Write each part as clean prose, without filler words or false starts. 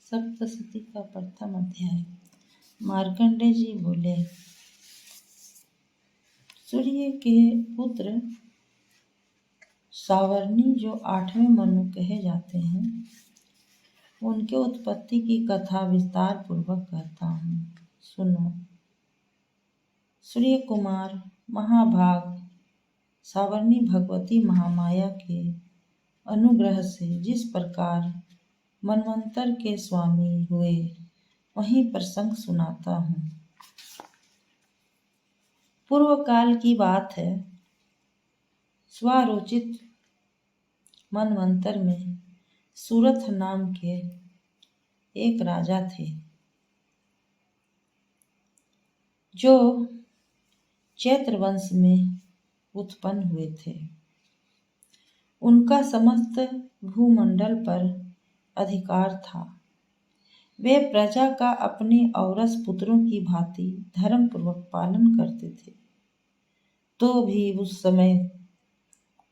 सप्तशती का प्रथम अध्याय। मार्कंडेय जी बोले, सूर्य के पुत्र सावर्णी जो 8वें मनु कहे जाते हैं, उनके उत्पत्ति की कथा विस्तार पूर्वक कहता हूँ, सुनो। सूर्य कुमार महाभाग सावर्णी भगवती महामाया के अनुग्रह से जिस प्रकार मनवंतर के स्वामी हुए, वहीं प्रसंग सुनाता हूँ। पूर्व काल की बात है। स्वारोचित मनवंतर में सूरथ नाम के एक राजा थे, जो चैत्र वंश में उत्पन्न हुए थे। उनका समस्त भूमंडल पर अधिकार था। वे प्रजा का अपने औरस पुत्रों की भांति धर्म पूर्वक पालन करते थे। तो भी उस समय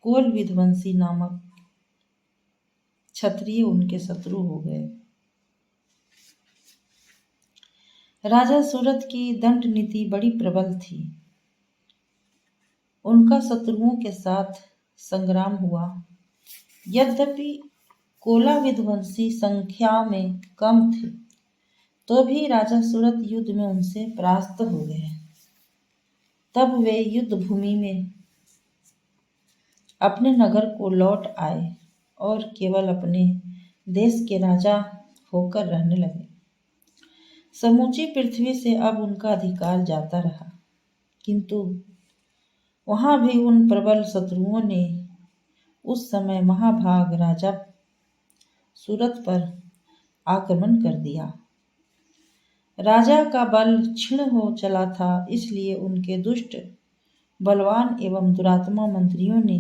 कोल विध्वंसी नामक क्षत्रिय उनके शत्रु हो गए। राजा सूरथ की दंड नीति बड़ी प्रबल थी। उनका शत्रुओं के साथ संग्राम हुआ। यद्यपि कोला विध्वंसी संख्या में कम थे, तो भी राजा सूरथ युद्ध में उनसे परास्त हो गए। तब वे युद्ध भूमि में अपने नगर को लौट आए और केवल अपने देश के राजा होकर रहने लगे। समूची पृथ्वी से अब उनका अधिकार जाता रहा, किंतु वहां भी उन प्रबल शत्रुओं ने उस समय महाभाग राजा सूरथ पर आक्रमण कर दिया। राजा का बल क्षीण हो चला था, इसलिए उनके दुष्ट, बलवान एवं दुरात्मा मंत्रियों ने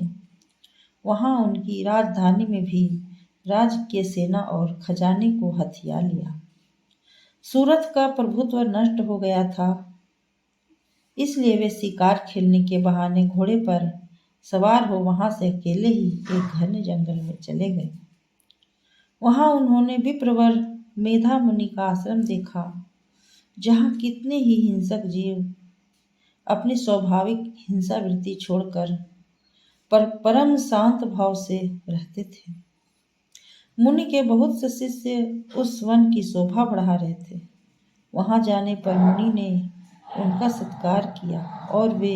वहां उनकी राजधानी में भी राजकीय सेना और खजाने को हथिया लिया। सूरथ का प्रभुत्व नष्ट हो गया था, इसलिए वे शिकार खेलने के बहाने घोड़े पर सवार हो वहां से अकेले ही एक घने जंगल में चले गए। वहां उन्होंने विप्रवर मेधा मुनि का आश्रम देखा, जहां कितने ही हिंसक जीव अपनी स्वाभाविक हिंसा वृत्ति छोड़कर पर परम शांत भाव से रहते थे। मुनि के बहुत से शिष्य उस वन की शोभा बढ़ा रहे थे। वहां जाने पर मुनि ने उनका सत्कार किया और वे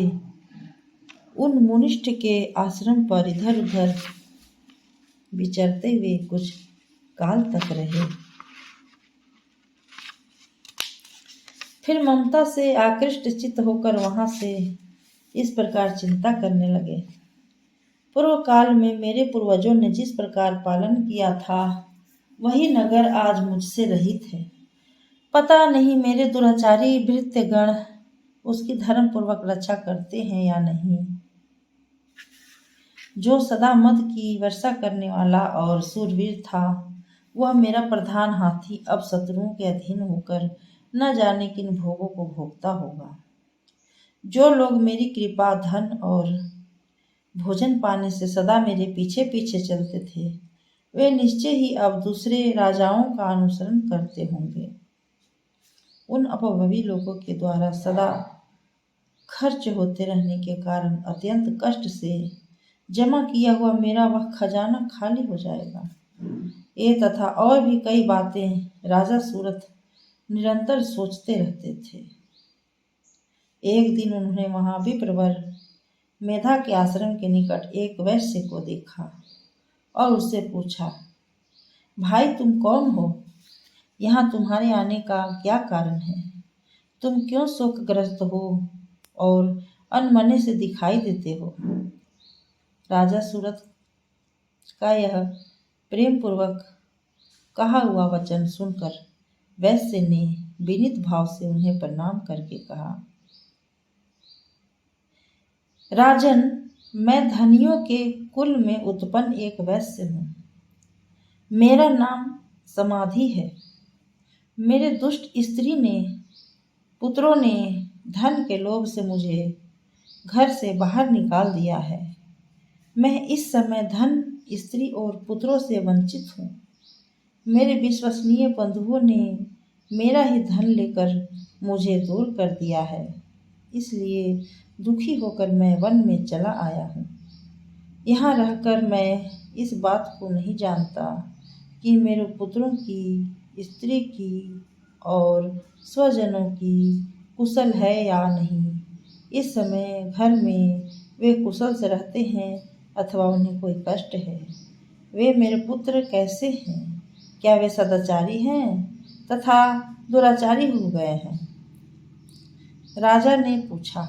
उन मुनिष्ठ के आश्रम पर इधर उधर विचरते हुए कुछ काल तक रहे। फिर ममता से आकृष्ट चित्त होकर वहां से इस प्रकार चिंता करने लगे, पूर्व काल में मेरे पूर्वजों ने जिस प्रकार पालन किया था, वही नगर आज मुझसे रहित है। पता नहीं मेरे दुराचारी भृत्यगण उसकी धर्म पूर्वक रक्षा करते हैं या नहीं। जो सदा मद की वर्षा करने वाला और सूरवीर था, वह मेरा प्रधान हाथी अब शत्रुओं के अधीन होकर न जाने किन भोगों को भोगता होगा। जो लोग मेरी कृपा, धन और भोजन पाने से सदा मेरे पीछे पीछे चलते थे, वे निश्चय ही अब दूसरे राजाओं का अनुसरण करते होंगे। उन अपभवी लोगों के द्वारा सदा खर्च होते रहने के कारण अत्यंत कष्ट से जमा किया हुआ मेरा वह खजाना खाली हो जाएगा। ये तथा और भी कई बातें राजा सूरथ निरंतर सोचते रहते थे। एक दिन उन्होंने वहां विप्रवर मेधा के आश्रम के निकट एक वैश्य को देखा और उससे पूछा, भाई तुम कौन हो? यहाँ तुम्हारे आने का क्या कारण है? तुम क्यों शोकग्रस्त हो और अनमने से दिखाई देते हो? राजा सूरथ का यह प्रेम पूर्वक कहा हुआ वचन सुनकर वैश्य ने विनीत भाव से उन्हें प्रणाम करके कहा, राजन, मैं धनियों के कुल में उत्पन्न एक वैश्य हूँ। मेरा नाम समाधि है। मेरे दुष्ट स्त्री ने, पुत्रों ने धन के लोभ से मुझे घर से बाहर निकाल दिया है। मैं इस समय धन, स्त्री और पुत्रों से वंचित हूँ। मेरे विश्वसनीय बंधुओं ने मेरा ही धन लेकर मुझे दूर कर दिया है, इसलिए दुखी होकर मैं वन में चला आया हूँ। यहाँ रहकर मैं इस बात को नहीं जानता कि मेरे पुत्रों की, स्त्री की और स्वजनों की कुशल है या नहीं। इस समय घर में वे कुशल से रहते हैं अथवा उन्हें कोई कष्ट है। वे मेरे पुत्र कैसे हैं? क्या वे सदाचारी हैं तथा दुराचारी हो गए हैं? राजा ने पूछा।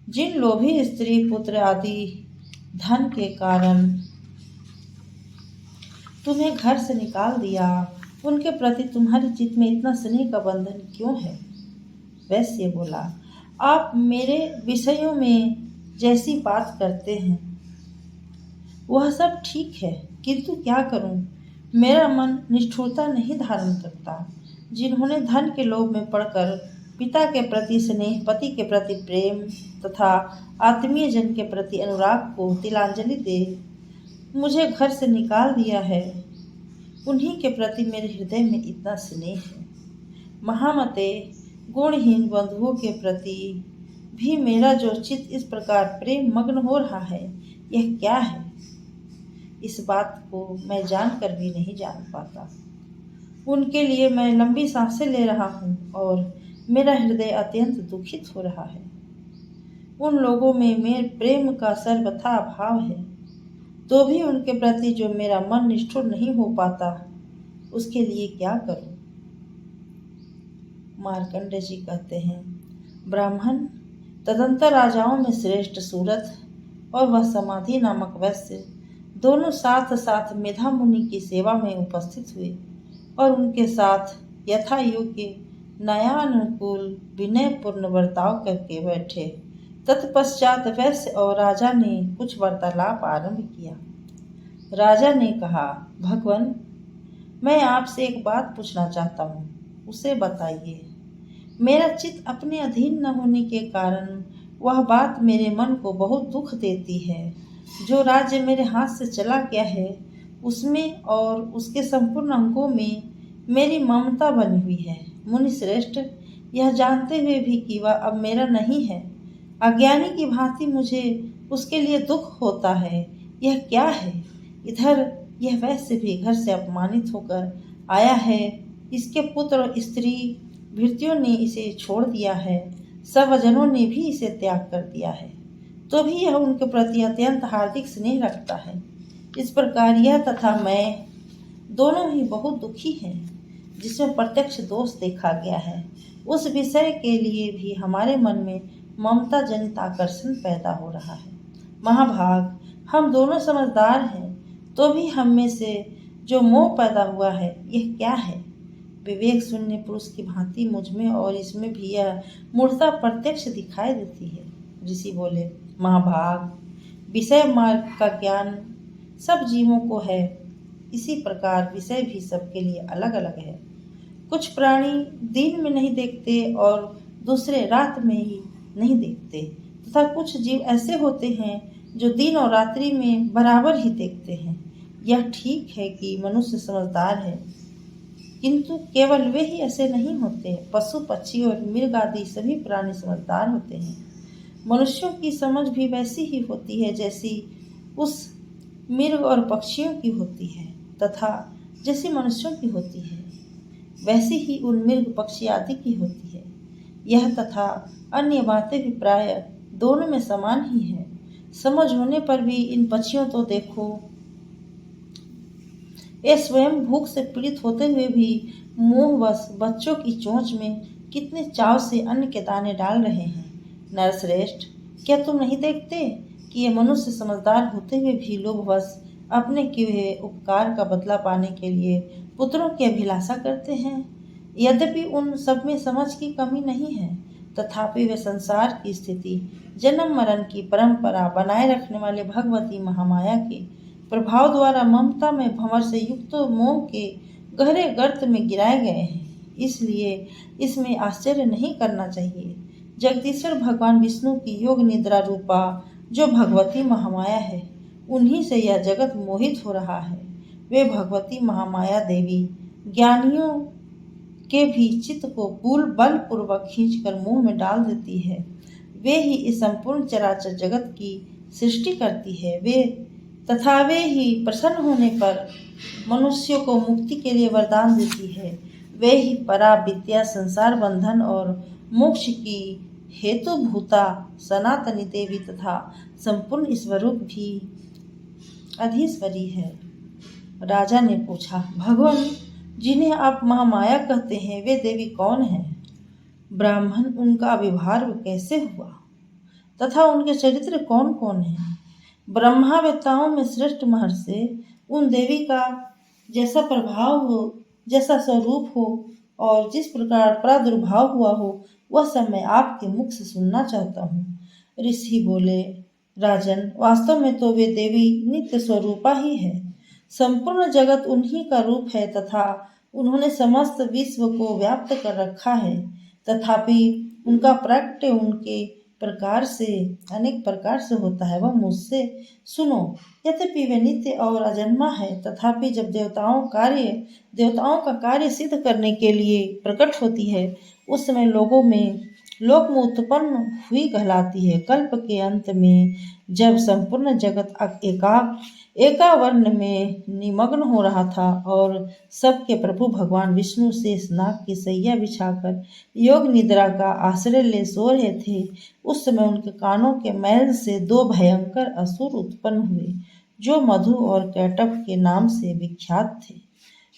जिन लोभी स्त्री पुत्र आदि धन के कारण तुम्हें घर से निकाल दिया, उनके प्रति तुम्हारे चित्त में इतना स्नेह का बंधन क्यों है? वैश्य बोला, आप मेरे विषयों में जैसी बात करते हैं वह सब ठीक है, किंतु क्या करूं? मेरा मन निष्ठुरता नहीं धारण करता। जिन्होंने धन के लोभ में पड़कर पिता के प्रति स्नेह, पति के प्रति प्रेम तथा आत्मीय जन के प्रति अनुराग को तिलांजलि दे मुझे घर से निकाल दिया है, उन्हीं के प्रति मेरे हृदय में इतना स्नेह है। महामते, गुणहीन बंधुओं के प्रति भी मेरा जो चित्त इस प्रकार प्रेम मग्न हो रहा है, यह क्या है? इस बात को मैं जानकर भी नहीं जान पाता। उनके लिए मैं लंबी सांसें ले रहा हूँ और मेरा हृदय अत्यंत दुखित हो रहा है। उन लोगों में मेरे प्रेम का सर्वथा अभाव है, तो भी उनके प्रति जो मेरा मन निष्ठुर नहीं हो पाता, उसके लिए क्या करूं? मार्कंडेय जी कहते हैं, ब्राह्मण तदंतर राजाओं में श्रेष्ठ सूरत और वह समाधि नामक वैश्य दोनों साथ साथ मेधा मुनि की सेवा में उपस्थित हुए और उनके साथ यथा योग्य न्यायानुकूल विनय पूर्ण बर्ताव करके बैठे। तत्पश्चात वैश्य और राजा ने कुछ वार्तालाप आरंभ किया। राजा ने कहा, भगवान, मैं आपसे एक बात पूछना चाहता हूँ, उसे बताइए। मेरा चित्त अपने अधीन न होने के कारण वह बात मेरे मन को बहुत दुख देती है। जो राज्य मेरे हाथ से चला गया है, उसमें और उसके संपूर्ण अंगों में मेरी ममता बनी हुई है। मुनि श्रेष्ठ, यह जानते हुए भी कि वह अब मेरा नहीं है, अज्ञानी की भांति मुझे उसके लिए दुख होता है। यह क्या है? इधर यह वैश्य भी घर से अपमानित होकर आया है, इसके पुत्र और स्त्री भृत्यों ने इसे छोड़ दिया है, स्वजनों ने भी इसे त्याग कर दिया है, तो भी यह उनके प्रति अत्यंत हार्दिक स्नेह रखता है। इस प्रकार यह तथा मैं दोनों ही बहुत दुखी हैं, जिसमें प्रत्यक्ष दोष देखा गया है। उस विषय के लिए भी हमारे मन में ममता जनित आकर्षण पैदा हो रहा है। महाभाग, हम दोनों समझदार हैं, तो भी हम में से जो मोह पैदा हुआ है, यह क्या है? विवेक शून्य पुरुष की भांति मुझ में और इसमें भी यह मूर्खता प्रत्यक्ष दिखाई देती है। ऋषि बोले, महाभाग, विषय मार्ग का ज्ञान सब जीवों को है, इसी प्रकार विषय भी सबके लिए अलग अलग है। कुछ प्राणी दिन में नहीं देखते और दूसरे रात में ही नहीं देखते, तथा कुछ जीव ऐसे होते हैं जो दिन और रात्रि में बराबर ही देखते हैं। यह ठीक है कि मनुष्य समझदार है, किंतु केवल वे ही ऐसे नहीं होते। पशु, पक्षी और मृग आदि सभी प्राणी समझदार होते हैं। मनुष्यों की समझ भी वैसी ही होती है जैसी उस मृग और पक्षियों की होती है, तथा जैसी मनुष्यों की होती है वैसी ही उन मृग, पक्षी आदि की होती है। यह तथा अन्य बातें भी प्राय दोनों में समान ही है। समझ होने पर भी इन पक्षियों तो देखो, ये स्वयं भूख से पीड़ित होते हुए भी मोहवश बच्चों की चोंच में कितने चाव से अन्न के दाने डाल रहे हैं। नरश्रेष्ठ, क्या तुम नहीं देखते कि ये मनुष्य समझदार होते हुए भी लोभवश अपने किए हुए उपकार का बदला पाने के लिए पुत्रों की अभिलाषा करते हैं? यद्यपि उन सब में समझ की कमी नहीं है, तथापि वे संसार की स्थिति, जन्म मरण की परंपरा बनाए रखने वाले भगवती महामाया के प्रभाव द्वारा ममता में भंवर से युक्त मोह के गहरे गर्त में गिराए गए हैं। इसलिए इसमें आश्चर्य नहीं करना चाहिए। जगदीश्वर भगवान विष्णु की योग निद्रा रूपा जो भगवती महामाया है, उन्हीं से यह जगत मोहित हो रहा है। वे भगवती महामाया देवी ज्ञानियों के भी चित्त को बलपूर्वक खींचकर मुंह में डाल देती है। वे ही इस संपूर्ण चराचर जगत की सृष्टि करती है। वे ही प्रसन्न होने पर मनुष्यों को मुक्ति के लिए वरदान देती है। वे ही परा विद्या, संसार बंधन और मोक्ष की हेतुभूता सनातनी देवी तथा संपूर्ण स्वरूप भी अधीश्वरी है। राजा ने पूछा, भगवान, जिन्हें आप महामाया कहते हैं, वे देवी कौन हैं? ब्राह्मण, उनका आविर्भाव कैसे हुआ तथा उनके चरित्र कौन कौन हैं? ब्रह्मावेताओं में श्रेष्ठ महर्षि, उन देवी का जैसा प्रभाव हो, जैसा स्वरूप हो और जिस प्रकार प्रादुर्भाव हुआ हो, वह सब मैं आपके मुख से सुनना चाहता हूँ। ऋषि बोले, राजन, वास्तव में तो वे देवी नित्य स्वरूपा ही है। संपूर्ण जगत उन्हीं का रूप है तथा उन्होंने समस्त विश्व को व्याप्त कर रखा है। तथापि उनका प्रकट उनके प्रकार से अनेक प्रकार से होता है। वह मुझसे सुनो। यद्यपि वे नित्य और अजन्मा है, तथापि जब देवताओं का कार्य सिद्ध करने के लिए प्रकट होती है, उस समय लोक में उत्पन्न हुई कहलाती है। कल्प के अंत में जब संपूर्ण जगत एकावर्ण में निमग्न हो रहा था और सबके प्रभु भगवान विष्णु शेष नाग की सैया बिछाकर योग निद्रा का आश्रय ले सो रहे थे, उस समय उनके कानों के मैल से दो भयंकर असुर उत्पन्न हुए, जो मधु और कैटभ के नाम से विख्यात थे।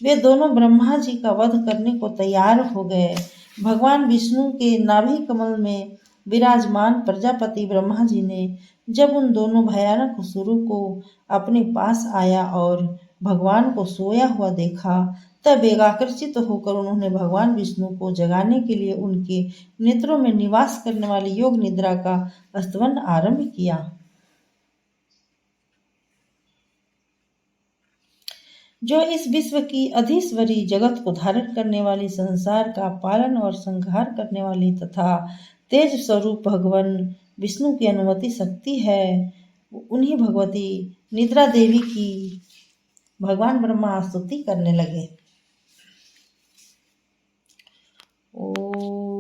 वे दोनों ब्रह्मा जी का वध करने को तैयार हो गए। भगवान विष्णु के नाभि कमल में विराजमान प्रजापति ब्रह्मा जी ने जब उन दोनों भयानक असुरों को अपने पास आया और भगवान को सोया हुआ देखा, तब एकाग्रचित होकर उन्होंने भगवान विष्णु को जगाने के लिए उनके नेत्रों में निवास करने वाली योग निद्रा का स्तवन आरंभ किया। जो इस विश्व की अधीश्वरी, जगत को धारण करने वाली, संसार का पालन और संहार करने वाली तथा तेज स्वरूप भगवान विष्णु की अनुमति शक्ति है, उन्हीं भगवती निद्रा देवी की भगवान ब्रह्मा स्तुति करने लगे। ओ